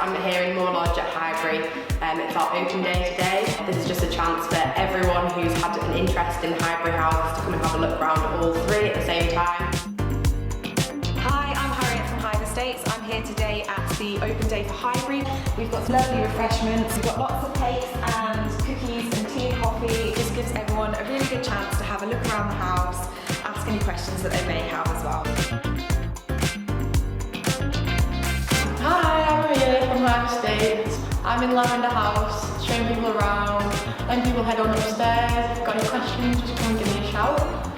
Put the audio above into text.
I'm here in Moor Lodge at Highbury. It's our open day today. This is just a chance for everyone who's had an interest in Highbury houses to come and have a look around all three at the same time. Hi, I'm Harriet from Highbury Estates. I'm here today at the open day for Highbury. We've got lovely refreshments, we've got lots of cakes and cookies and tea and coffee. It just gives everyone a really good chance to have a look around the house, ask any questions that they may have as well. Hi, I'm Maria from Highbury Estates. I'm in Lavender House, showing people around, letting people head on upstairs. If you've got any questions, just come and give me a shout.